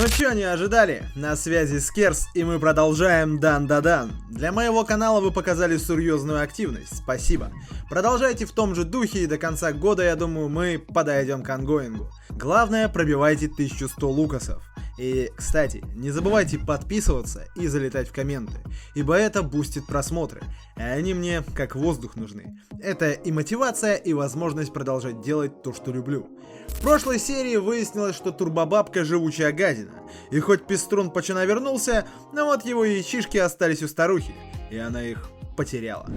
Ну чё, не ожидали? На связи Скерс, и мы продолжаем Дан-да-дан. Для моего канала вы показали серьезную активность, спасибо. Продолжайте в том же духе, и до конца года, я думаю, мы подойдем к ангоингу. Главное, пробивайте 1100 лукасов. И, кстати, не забывайте подписываться и залетать в комменты, ибо это бустит просмотры, а они мне как воздух нужны. Это и мотивация, и возможность продолжать делать то, что люблю. В прошлой серии выяснилось, что Турбобабка живучая гадина, и хоть Пеструн почина вернулся, но вот его яичишки остались у старухи, и она их потеряла.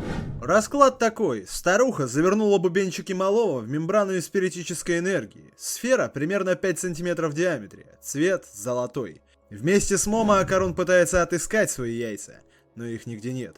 Расклад такой. Старуха завернула бубенчики малого в мембрану из спиритической энергии. Сфера примерно 5 см в диаметре. Цвет золотой. Вместе с Момо Акарун пытается отыскать свои яйца, но их нигде нет.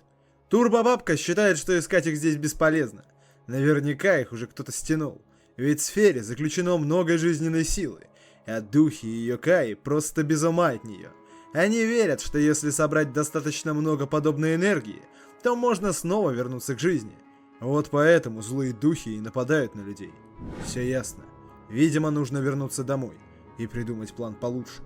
Турбобабка считает, что искать их здесь бесполезно. Наверняка их уже кто-то стянул. Ведь в сфере заключено много жизненной силы, а духи и йокаи просто без ума от нее. Они верят, что если собрать достаточно много подобной энергии, то можно снова вернуться к жизни. Вот поэтому злые духи и нападают на людей. Все ясно. Видимо, нужно вернуться домой и придумать план получше.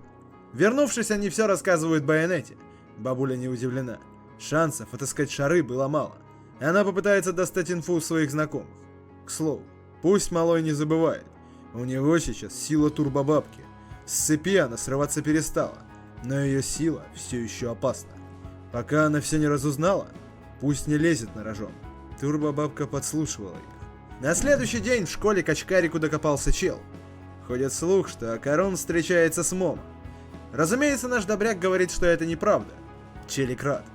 Вернувшись, они все рассказывают Байонете. Бабуля не удивлена. Шансов отыскать шары было мало. Она попытается достать инфу у своих знакомых. К слову, пусть малой не забывает. У него сейчас сила Турбобабки. С цепи она срываться перестала, но ее сила все еще опасна. Пока она все не разузнала, пусть не лезет на рожон. Турбобабка подслушивала их. На следующий день в школе к очкарику докопался чел. Ходит слух, что Акарун встречается с Момо. Разумеется, наш добряк говорит, что это неправда. Челик рад.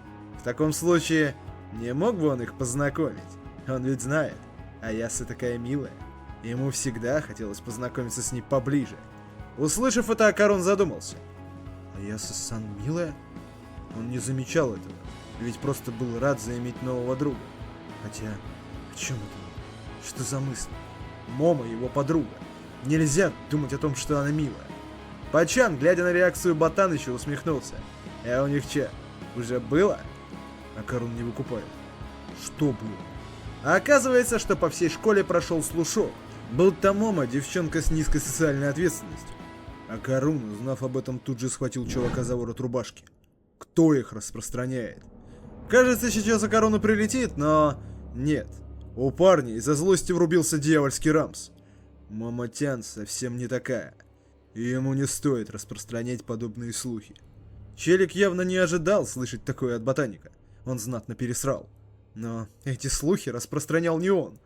В таком случае, не мог бы он их познакомить? Он ведь знает. Аяса такая милая. Ему всегда хотелось познакомиться с ней поближе. Услышав это, Акарун задумался. Аяса-сан милая? Он не замечал этого. Ведь просто был рад заиметь нового друга. Хотя, о чем это? Что за мысль? Момо его подруга. Нельзя думать о том, что она милая. Пачан, глядя на реакцию Ботаныча, усмехнулся. А у них че, уже было? Акарун не выкупает. Что было? А оказывается, что по всей школе прошел слушок. Будто Момо девчонка с низкой социальной ответственностью. Акарун, узнав об этом, тут же схватил чувака за ворот рубашки. Кто их распространяет? Кажется, сейчас Акаруну прилетит, но... Нет. У парня из-за злости врубился дьявольский рамс. Момотян совсем не такая. И ему не стоит распространять подобные слухи. Челик явно не ожидал слышать такое от ботаника. Он знатно пересрал. Но эти слухи распространял не он.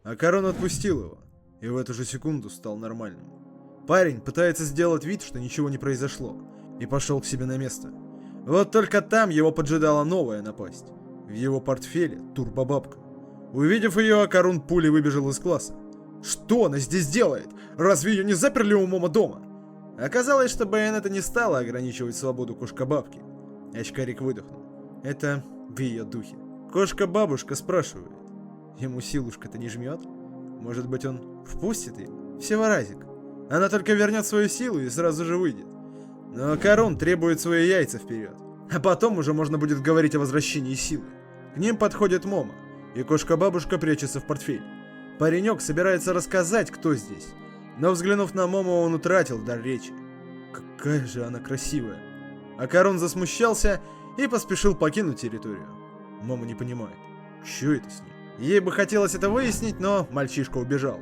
Акарун отпустил его. И в эту же секунду стал нормальным. Парень пытается сделать вид, что ничего не произошло. И пошел к себе на место. Вот только там его поджидала новая напасть. В его портфеле Турбобабка. Увидев ее, Акарун пулей выбежал из класса. Что она здесь делает? Разве ее не заперли у Момо дома? Оказалось, что Байонета не стала ограничивать свободу кошка-бабки. Очкарик выдохнул. Это в ее духе. Кошка-бабушка спрашивает. Ему силушка-то не жмет? Может быть, он впустит ее? Всего разик. Она только вернет свою силу и сразу же выйдет. Но Акарун требует свои яйца вперед. А потом уже можно будет говорить о возвращении силы. К ним подходит Момо, и кошка-бабушка прячется в портфель. Паренек собирается рассказать, кто здесь. Но взглянув на Момо, он утратил дар речи. Какая же она красивая. Акарун засмущался и поспешил покинуть территорию. Момо не понимает, что это с ней. Ей бы хотелось это выяснить, но мальчишка убежал.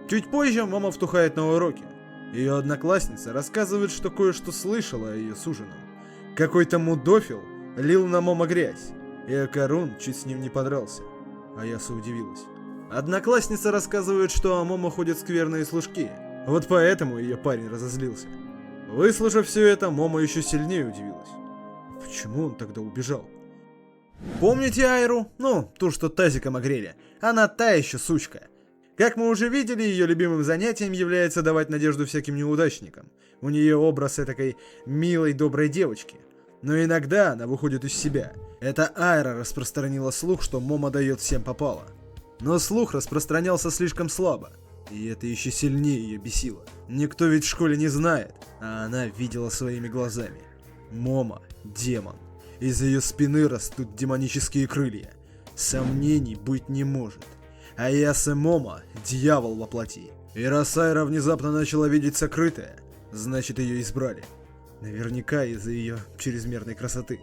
Чуть позже Момо втухает на уроке. Ее одноклассница рассказывает, что кое-что слышала о ее суженом. Какой-то мудофил лил на Момо грязь, и Акарун чуть с ним не подрался. Аяса удивилась. Одноклассница рассказывает, что о Момо ходят скверные служки. Вот поэтому ее парень разозлился. Выслушав все это, Момо еще сильнее удивилась. Почему он тогда убежал? Помните Айру? Ну, ту, что тазиком огрели. Она та еще сучка. Как мы уже видели, ее любимым занятием является давать надежду всяким неудачникам. У нее образ этакой милой, доброй девочки. Но иногда она выходит из себя. Это Айра распространила слух, что Момо дает всем попало. Но слух распространялся слишком слабо. И это еще сильнее ее бесило. Никто ведь в школе не знает, а она видела своими глазами. Момо – демон. Из ее спины растут демонические крылья. Сомнений быть не может. Аяса Момо – дьявол во плоти. И раз Айра внезапно начала видеть сокрытое, значит ее избрали. Наверняка из-за ее чрезмерной красоты.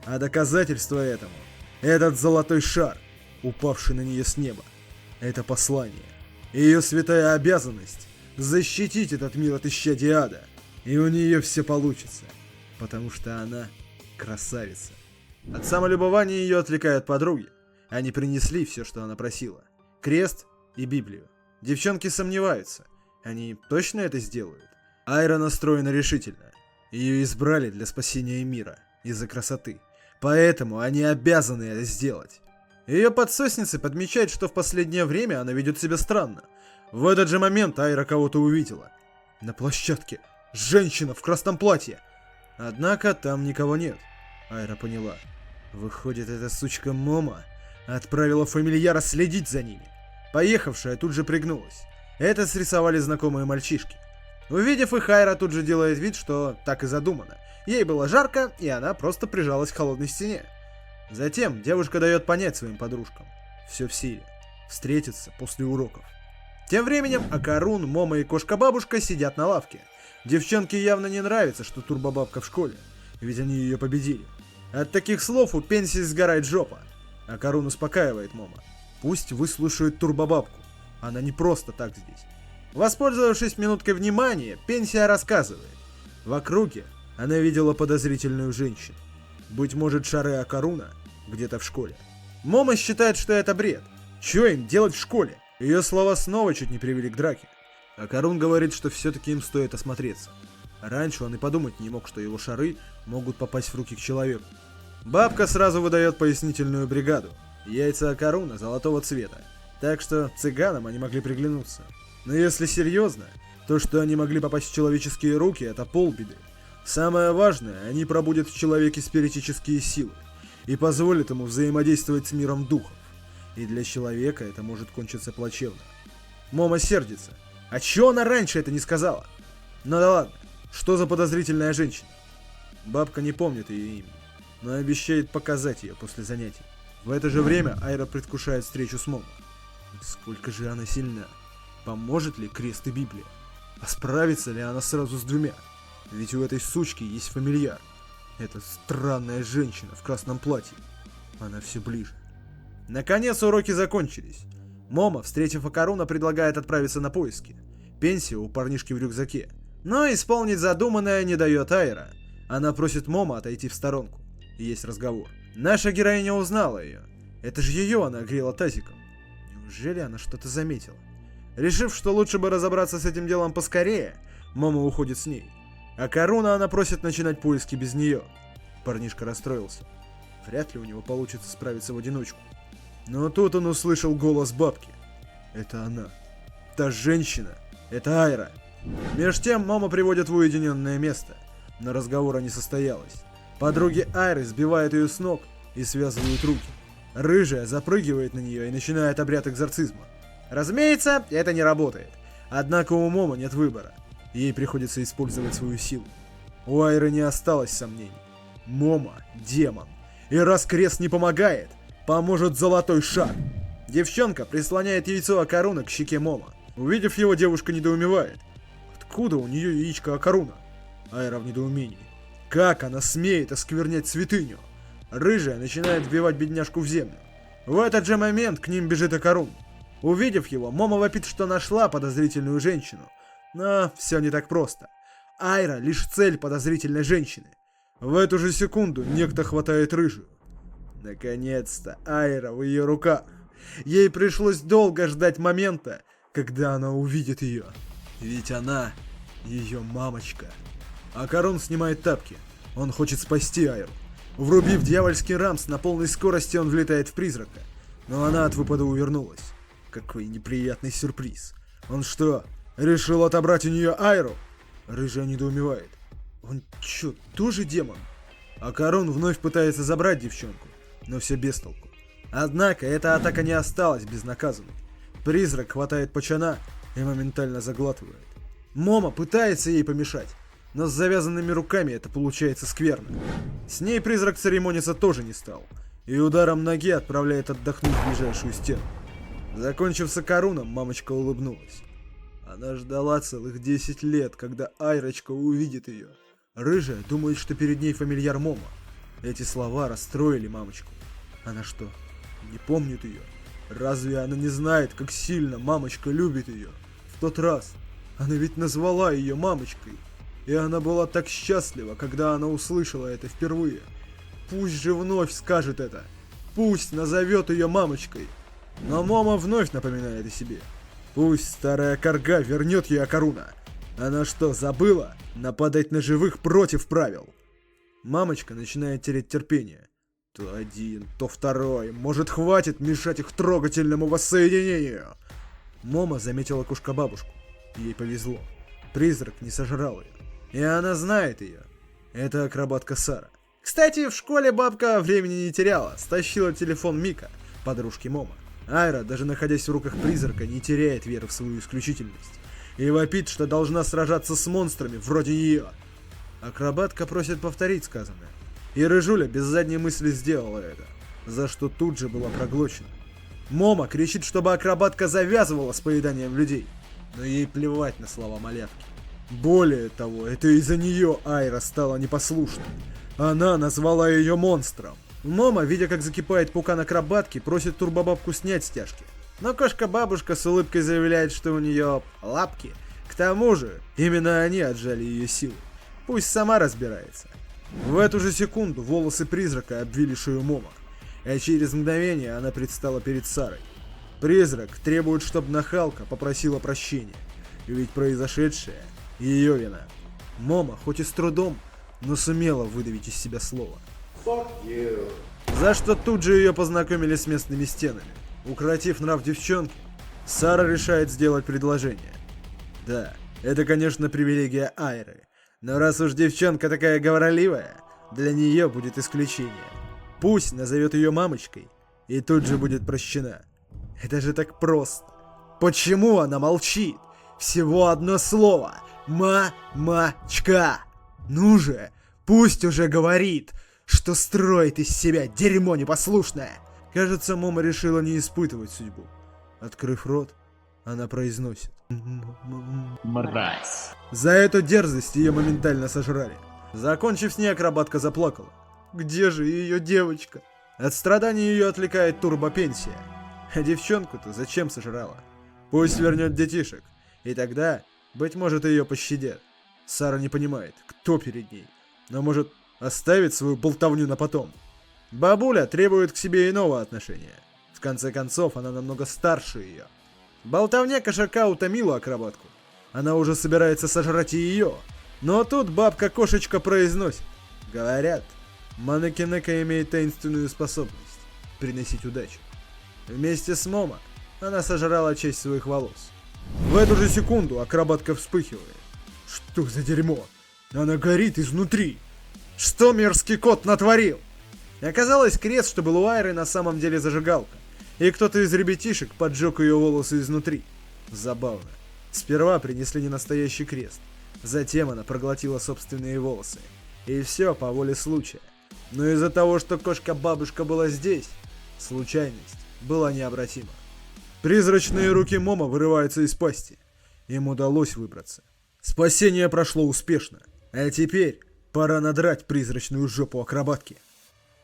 А доказательство этому — этот золотой шар, упавший на нее с неба. Это послание. Ее святая обязанность — защитить этот мир от исчадия ада. И у нее все получится, потому что она красавица. От самолюбования ее отвлекают подруги. Они принесли все, что она просила. Крест и Библию. Девчонки сомневаются. Они точно это сделают? Айра настроена решительно. Ее избрали для спасения мира из-за красоты. Поэтому они обязаны это сделать. Ее подсосница подмечает, что в последнее время она ведет себя странно. В этот же момент Айра кого-то увидела. На площадке. Женщина в красном платье. Однако там никого нет. Айра поняла. Выходит, эта сучка Момо отправила фамильяра следить за ними. Поехавшая тут же пригнулась. Это срисовали знакомые мальчишки. Увидев их, Айра тут же делает вид, что так и задумано. Ей было жарко, и она просто прижалась к холодной стене. Затем девушка дает понять своим подружкам. Все в силе. Встретиться после уроков. Тем временем Акарун, Момо и кошка-бабушка сидят на лавке. Девчонке явно не нравится, что турбобабка в школе, ведь они ее победили. От таких слов у Пенси сгорает жопа. Акарун успокаивает Момо. Пусть выслушают турбобабку. Она не просто так здесь. Воспользовавшись минуткой внимания, Пенсия рассказывает. В округе она видела подозрительную женщину. Быть может, шары Акаруна где-то в школе. Момо считает, что это бред. Чё им делать в школе? Ее слова снова чуть не привели к драке. Акарун говорит, что все-таки им стоит осмотреться. Раньше он и подумать не мог, что его шары могут попасть в руки к человеку. Бабка сразу выдает пояснительную бригаду. Яйца Акаруна золотого цвета. Так что цыганам они могли приглянуться. Но если серьезно, то, что они могли попасть в человеческие руки, это полбеды. Самое важное, они пробудят в человеке спиритические силы и позволят ему взаимодействовать с миром духов. И для человека это может кончиться плачевно. Момо сердится. А чё она раньше это не сказала? Ну да ладно, что за подозрительная женщина? Бабка не помнит ее имя, но обещает показать ее после занятий. В это же время Айра предвкушает встречу с Момо. Сколько же она сильна? Поможет ли крест и Библия? А справится ли она сразу с двумя? Ведь у этой сучки есть фамильяр. Это странная женщина в красном платье. Она все ближе. Наконец уроки закончились. Момо, встретив Акаруна, предлагает отправиться на поиски. Пенсия у парнишки в рюкзаке. Но исполнить задуманное не дает Айра. Она просит Момо отойти в сторонку. Есть разговор. Наша героиня узнала ее. Это же ее она грела тазиком. Неужели она что-то заметила? Решив, что лучше бы разобраться с этим делом поскорее, Момо уходит с ней. Акаруна она просит начинать поиски без нее. Парнишка расстроился. Вряд ли у него получится справиться в одиночку. Но тут он услышал голос бабки. Это она. Та женщина. Это Айра. Меж тем Момо приводит в уединенное место. Но разговора не состоялось. Подруги Айры сбивают ее с ног и связывают руки. Рыжая запрыгивает на нее и начинает обряд экзорцизма. Разумеется, это не работает. Однако у Момо нет выбора. Ей приходится использовать свою силу. У Айры не осталось сомнений. Момо – демон. И раз крест не помогает, поможет золотой шар. Девчонка прислоняет яйцо Акаруна к щеке Момо. Увидев его, девушка недоумевает. Откуда у нее яичко Акаруна? Айра в недоумении. Как она смеет осквернять святыню? Рыжая начинает вбивать бедняжку в землю. В этот же момент к ним бежит Акарун. Увидев его, Момо вопит, что нашла подозрительную женщину. Но все не так просто. Айра лишь цель подозрительной женщины. В эту же секунду некто хватает рыжую. Наконец-то Айра в ее руках. Ей пришлось долго ждать момента, когда она увидит ее. Ведь она ее мамочка. Акарун снимает тапки. Он хочет спасти Айру. Врубив дьявольский рамс, на полной скорости он влетает в призрака. Но она от выпада увернулась. Какой неприятный сюрприз. Он что, решил отобрать у нее Айру? Рыжая недоумевает. Он чё, тоже демон? Акарун вновь пытается забрать девчонку, но все без толку. Однако эта атака не осталась безнаказанной. Призрак хватает пачана и моментально заглатывает. Момо пытается ей помешать, но с завязанными руками это получается скверно. С ней призрак церемониться тоже не стал, и ударом ноги отправляет отдохнуть в ближайшую стену. Закончив с Акаруном, мамочка улыбнулась. Она ждала целых 10 лет, когда Айрочка увидит ее. Рыжая думает, что перед ней фамильяр Момо. Эти слова расстроили мамочку. Она что, не помнит ее? Разве она не знает, как сильно мамочка любит ее? В тот раз она ведь назвала ее мамочкой. И она была так счастлива, когда она услышала это впервые. Пусть же вновь скажет это. Пусть назовет ее мамочкой. Но Момо вновь напоминает о себе. Пусть старая карга вернет ей Акаруна. Она что, забыла? Нападать на живых против правил. Мамочка начинает терять терпение. То один, то второй. Может, хватит мешать их трогательному воссоединению? Момо заметила кошка-бабушку. Ей повезло. Призрак не сожрал ее. И она знает ее. Это акробатка Сара. Кстати, в школе бабка времени не теряла. Стащила телефон Мика, подружки Момо. Айра, даже находясь в руках призрака, не теряет веры в свою исключительность. И вопит, что должна сражаться с монстрами вроде нее. Акробатка просит повторить сказанное. И Рыжуля без задней мысли сделала это, за что тут же была проглочена. Момо кричит, чтобы акробатка завязывала с поеданием людей. Но ей плевать на слова малявки. Более того, это из-за нее Айра стала непослушной. Она назвала ее монстром. Момо, видя, как закипает пукан акробатки, просит турбобабку снять стяжки. Но кошка-бабушка с улыбкой заявляет, что у нее лапки. К тому же, именно они отжали ее силы. Пусть сама разбирается. В эту же секунду волосы призрака обвили шею Момо. А через мгновение она предстала перед Сарой. Призрак требует, чтобы нахалка попросила прощения. Ведь произошедшее — ее вина. Момо, хоть и с трудом, но сумела выдавить из себя слово. Fuck you. За что тут же ее познакомили с местными стенами. Укротив нрав девчонки, Сара решает сделать предложение. Да, это, конечно, привилегия Айры. Но раз уж девчонка такая говорливая, для нее будет исключение. Пусть назовет ее мамочкой, и тут же будет прощена. Это же так просто. Почему она молчит? Всего одно слово. Мамочка. Ну же, пусть уже говорит, что строит из себя дерьмо непослушное. Кажется, Момо решила не испытывать судьбу. Открыв рот, она произносит: Мразь. За эту дерзость ее моментально сожрали. Закончив с ней, акробатка заплакала. Где же ее девочка? От страданий ее отвлекает турбопенсия. А девчонку-то зачем сожрала? Пусть вернет детишек. И тогда, быть может, ее пощадят. Сара не понимает, кто перед ней. Но может оставить свою болтовню на потом. Бабуля требует к себе иного отношения. В конце концов, она намного старше ее. Болтовня кошака утомила акробатку. Она уже собирается сожрать и ее. Но тут бабка-кошечка произносит. Говорят, Манекинека имеет таинственную способность приносить удачу. Вместе с Момо она сожрала часть своих волос. В эту же секунду акробатка вспыхивает. Что за дерьмо? Она горит изнутри. Что мерзкий кот натворил? Оказалось, крест, что был у Айры, на самом деле зажигалка. И кто-то из ребятишек поджег ее волосы изнутри. Забавно. Сперва принесли ненастоящий крест. Затем она проглотила собственные волосы. И все по воле случая. Но из-за того, что кошка-бабушка была здесь, случайность была необратима. Призрачные руки Момо вырываются из пасти. Им удалось выбраться. Спасение прошло успешно. А теперь пора надрать призрачную жопу акробатки.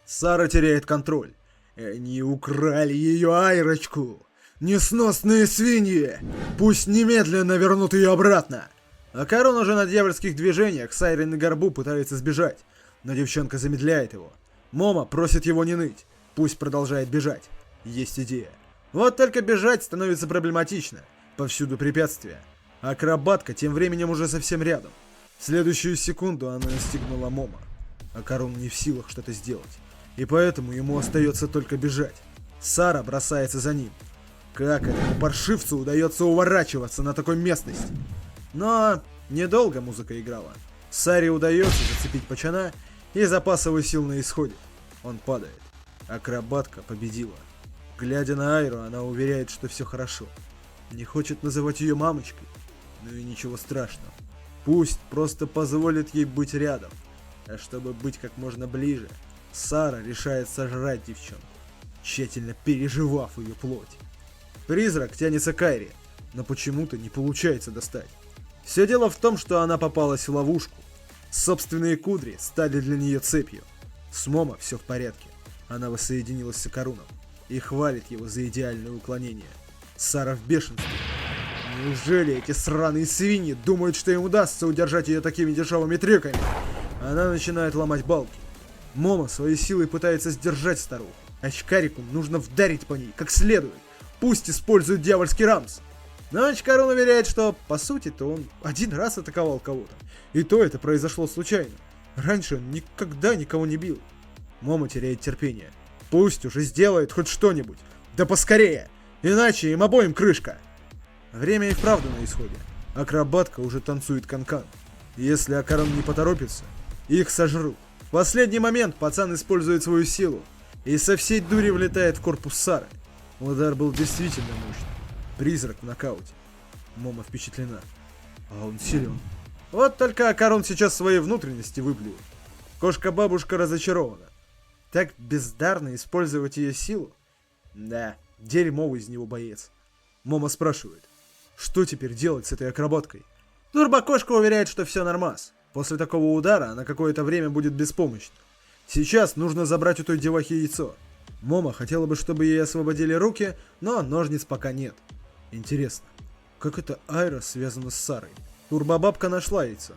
Сара теряет контроль. Они украли ее Айрочку. Несносные свиньи! Пусть немедленно вернут ее обратно. Акарун уже на дьявольских движениях с Айрой на горбу пытается сбежать. Но девчонка замедляет его. Момо просит его не ныть. Пусть продолжает бежать. Есть идея. Вот только бежать становится проблематично. Повсюду препятствия. Акробатка тем временем уже совсем рядом. В следующую секунду она настигнула Момо. Акарун не в силах что-то сделать. И поэтому ему остается только бежать. Сара бросается за ним. Как этому паршивцу удается уворачиваться на такой местности? Но недолго музыка играла. Саре удается зацепить пацана, и запас его сил на исходе. Он падает. Акробатка победила. Глядя на Айру, она уверяет, что все хорошо. Не хочет называть ее мамочкой. Ну и ничего страшного. Пусть просто позволит ей быть рядом. А чтобы быть как можно ближе, Сара решает сожрать девчонку, тщательно переживав ее плоть. Призрак тянется к Айре, но почему-то не получается достать. Все дело в том, что она попалась в ловушку. Собственные кудри стали для нее цепью. С Момо все в порядке. Она воссоединилась с Акаруном и хвалит его за идеальное уклонение. Сара в бешенстве. Неужели эти сраные свиньи думают, что им удастся удержать ее такими дешевыми трюками? Она начинает ломать балки. Момо своей силой пытается сдержать старуху. Очкарику нужно вдарить по ней как следует. Пусть использует дьявольский рамс. Но Очкарун уверяет, что по сути-то он один раз атаковал кого-то. И то это произошло случайно. Раньше он никогда никого не бил. Момо теряет терпение. Пусть уже сделает хоть что-нибудь. Да поскорее! Иначе им обоим крышка. Время и вправду на исходе. Акробатка уже танцует канкан. Если Акарун не поторопится, их сожрут. В последний момент пацан использует свою силу и со всей дури влетает в корпус Сары. Удар был действительно мощный. Призрак в нокауте. Момо впечатлена. А он силен. Вот только Акарун сейчас свои внутренности выплюет. Кошка-бабушка разочарована. Так бездарно использовать ее силу? Да, дерьмовый из него боец. Момо спрашивает, что теперь делать с этой акробаткой? Турбокошка уверяет, что все нормас. После такого удара она какое-то время будет беспомощна. Сейчас нужно забрать у той девахи яйцо. Момо хотела бы, чтобы ей освободили руки, но ножниц пока нет. Интересно, как это Айра связана с Сарой? Турбобабка нашла яйцо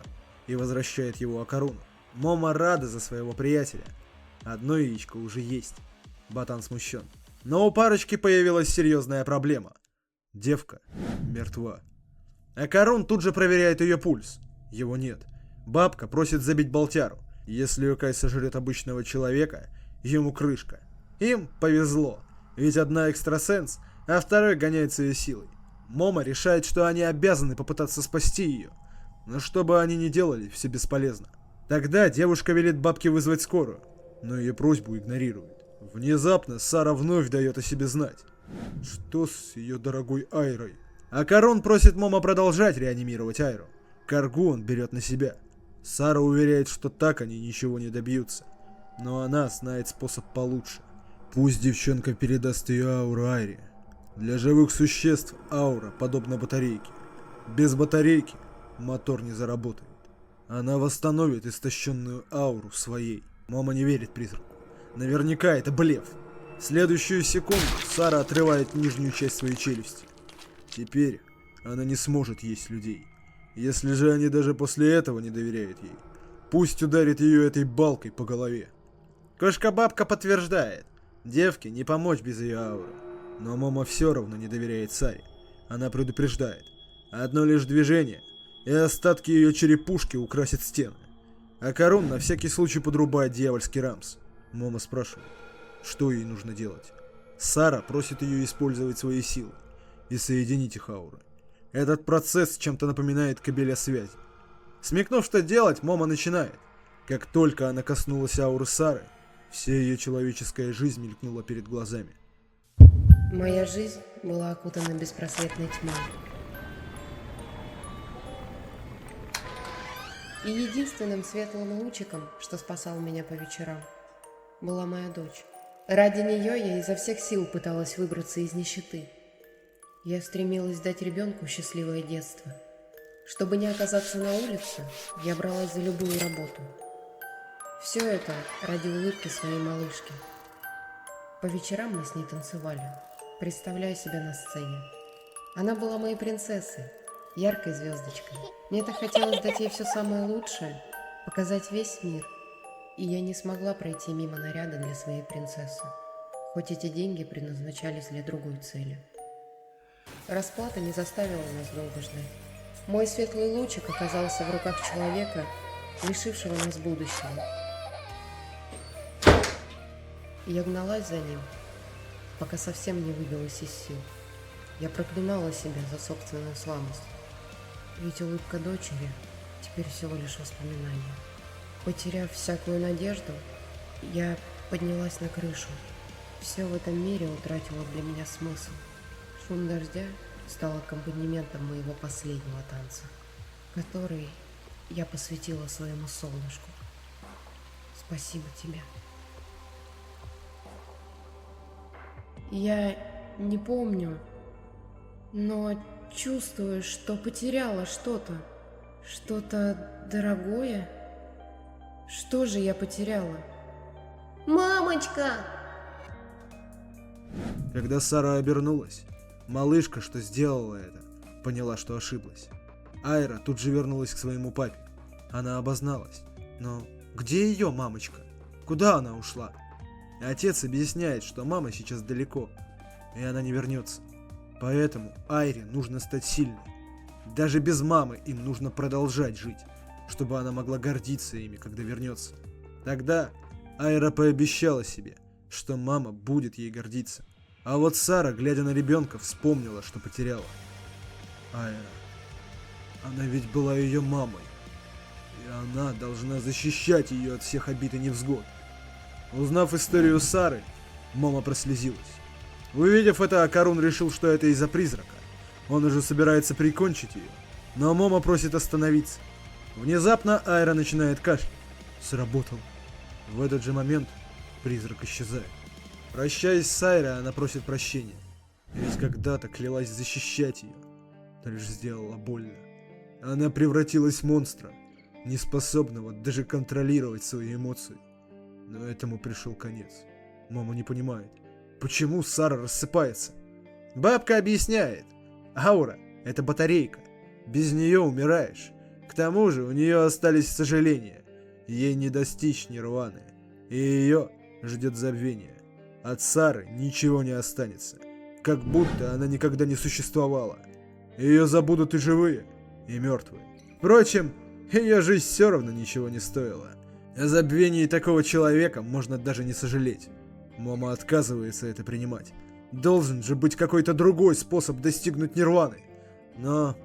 и возвращает его Акаруну. Момо рада за своего приятеля. Одно яичко уже есть. Ботан смущен. Но у парочки появилась серьезная проблема. Девка мертва. Акарун тут же проверяет ее пульс. Его нет. Бабка просит забить болтяру. Если Юкай сожрет обычного человека, ему крышка. Им повезло, ведь одна экстрасенс, а второй гоняется ее силой. Момо решает, что они обязаны попытаться спасти ее. Но что бы они ни делали, все бесполезно. Тогда девушка велит бабке вызвать скорую, но ее просьбу игнорирует. Внезапно Сара вновь дает о себе знать. Что с ее дорогой Айрой? Акарун просит Момо продолжать реанимировать Айру. Каргу он берет на себя. Сара уверяет, что так они ничего не добьются. Но она знает способ получше. Пусть девчонка передаст ее ауру Айре. Для живых существ аура подобна батарейке. Без батарейки мотор не заработает. Она восстановит истощенную ауру своей. Момо не верит призраку. Наверняка это блеф. В следующую секунду Сара отрывает нижнюю часть своей челюсти. Теперь она не сможет есть людей. Если же они даже после этого не доверяют ей, пусть ударит ее этой балкой по голове. Кошка-бабка подтверждает. Девке не помочь без ее ауры. Но Момо все равно не доверяет Саре. Она предупреждает. Одно лишь движение, и остатки ее черепушки украсят стены. Акарун на всякий случай подрубает дьявольский рамс. Момо спрашивает, что ей нужно делать. Сара просит ее использовать свои силы и соединить их ауры. Этот процесс чем-то напоминает кабеля связи. Смекнув, что делать, Момо начинает. Как только она коснулась ауры Сары, вся ее человеческая жизнь мелькнула перед глазами. Моя жизнь была окутана беспросветной тьмой. И единственным светлым лучиком, что спасал меня по вечерам, была моя дочь. Ради нее я изо всех сил пыталась выбраться из нищеты. Я стремилась дать ребенку счастливое детство. Чтобы не оказаться на улице, я бралась за любую работу. Все это ради улыбки своей малышки. По вечерам мы с ней танцевали, представляя себя на сцене. Она была моей принцессой, яркой звездочкой. Мне так хотелось дать ей все самое лучшее, показать весь мир. И я не смогла пройти мимо наряда для своей принцессы, хоть эти деньги предназначались для другой цели. Расплата не заставила нас долго ждать. Мой светлый лучик оказался в руках человека, лишившего нас будущего. Я гналась за ним, пока совсем не выбилась из сил. Я проклинала себя за собственную слабость. Ведь улыбка дочери теперь всего лишь воспоминание. Потеряв всякую надежду, я поднялась на крышу. Все в этом мире утратило для меня смысл. Шум дождя стал аккомпанементом моего последнего танца, который я посвятила своему солнышку. Спасибо тебе. Я не помню, но чувствую, что потеряла что-то дорогое. Что же я потеряла? Мамочка! Когда Сара обернулась, малышка, что сделала это, поняла, что ошиблась. Айра тут же вернулась к своему папе. Она обозналась. Но где ее мамочка? Куда она ушла? Отец объясняет, что мама сейчас далеко, и она не вернется. Поэтому Айре нужно стать сильной. Даже без мамы им нужно продолжать жить, чтобы она могла гордиться ими, когда вернется. Тогда Айра пообещала себе, что мама будет ей гордиться. А вот Сара, глядя на ребенка, вспомнила, что потеряла. Айра. Она ведь была ее мамой. И она должна защищать ее от всех обид и невзгод. Узнав историю Сары, мама прослезилась. Увидев это, Карун решил, что это из-за призрака. Он уже собирается прикончить ее. Но мама просит остановиться. Внезапно Айра начинает кашлять. Сработал. В этот же момент призрак исчезает. Прощаясь с Айрой, она просит прощения. Ведь когда-то клялась защищать ее, но лишь сделала больно. Она превратилась в монстра, неспособного даже контролировать свои эмоции. Но этому пришел конец. Мама не понимает, почему Сара рассыпается. Бабка объясняет. Аура — это батарейка. Без нее умираешь. К тому же у нее остались сожаления. Ей не достичь нирваны. И ее ждет забвение. От Сары ничего не останется. Как будто она никогда не существовала. Ее забудут и живые, и мертвые. Впрочем, ее жизнь все равно ничего не стоила. О забвении такого человека можно даже не сожалеть. Мама отказывается это принимать. Должен же быть какой-то другой способ достигнуть нирваны. Но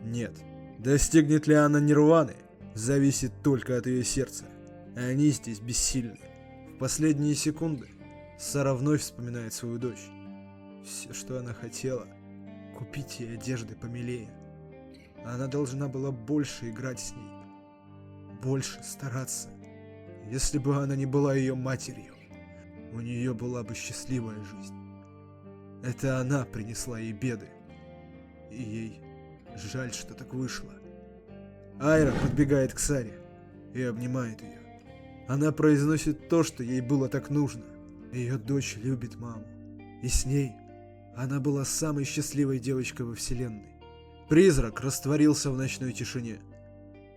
нет. Достигнет ли она нирваны, зависит только от ее сердца. Они здесь бессильны. В последние секунды Сара вновь вспоминает свою дочь. Все, что она хотела, купить ей одежды помилее. Она должна была больше играть с ней, больше стараться. Если бы она не была ее матерью, у нее была бы счастливая жизнь. Это она принесла ей беды, и ей жаль, что так вышло. Айра подбегает к Саре и обнимает ее. Она произносит то, что ей было так нужно. Ее дочь любит маму, и с ней она была самой счастливой девочкой во вселенной. Призрак растворился в ночной тишине.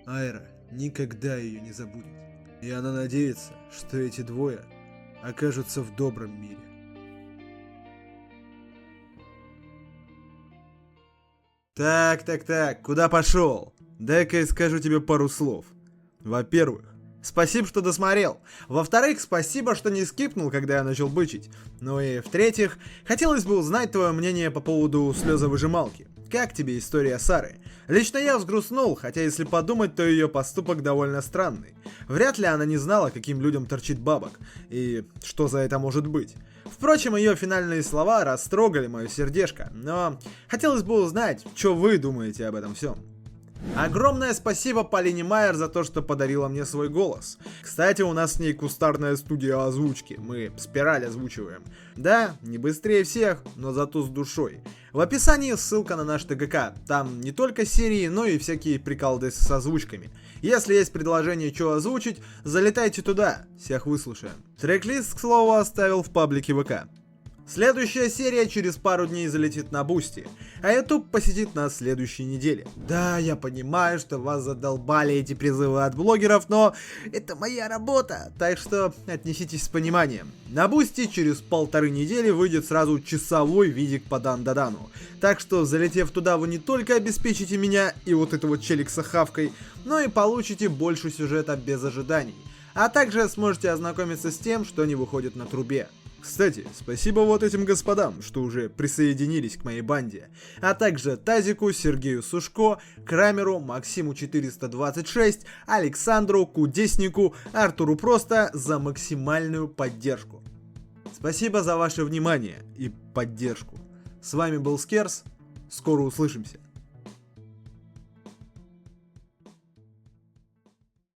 Айра никогда ее не забудет, и она надеется, что эти двое окажутся в добром мире. Так, куда пошел? Дай-ка я скажу тебе пару слов. Во-первых, спасибо, что досмотрел. Во-вторых, спасибо, что не скипнул, когда я начал бычить. Ну и в-третьих, хотелось бы узнать твое мнение по поводу слезовыжималки. Как тебе история Сары? Лично я взгрустнул, хотя если подумать, то ее поступок довольно странный. Вряд ли она не знала, каким людям торчит бабок, и что за это может быть. Впрочем, ее финальные слова растрогали мое сердечко, но хотелось бы узнать, что вы думаете об этом всем. Огромное спасибо Полине Майер за то, что подарила мне свой голос. Кстати, у нас с ней кустарная студия озвучки, мы спираль озвучиваем. Да, не быстрее всех, но зато с душой. В описании ссылка на наш ТГК, там не только серии, но и всякие приколдесы с озвучками. Если есть предложение, что озвучить, залетайте туда, всех выслушаем. Трек-лист, к слову, оставил в паблике ВК. Следующая серия через пару дней залетит на Бусти, а YouTube посетит на следующей неделе. Да, я понимаю, что вас задолбали эти призывы от блогеров, но это моя работа, так что отнеситесь с пониманием. На Бусти через 1,5 недели выйдет сразу часовой видик по Дан-Дадану, так что залетев туда, вы не только обеспечите меня и вот этого челикса хавкой, но и получите больше сюжета без ожиданий, а также сможете ознакомиться с тем, что не выходит на трубе. Кстати, спасибо вот этим господам, что уже присоединились к моей банде, а также Тазику, Сергею Сушко, Крамеру, Максиму 426, Александру, Кудеснику, Артуру Просто за максимальную поддержку. Спасибо за ваше внимание и поддержку. С вами был Скерс, скоро услышимся.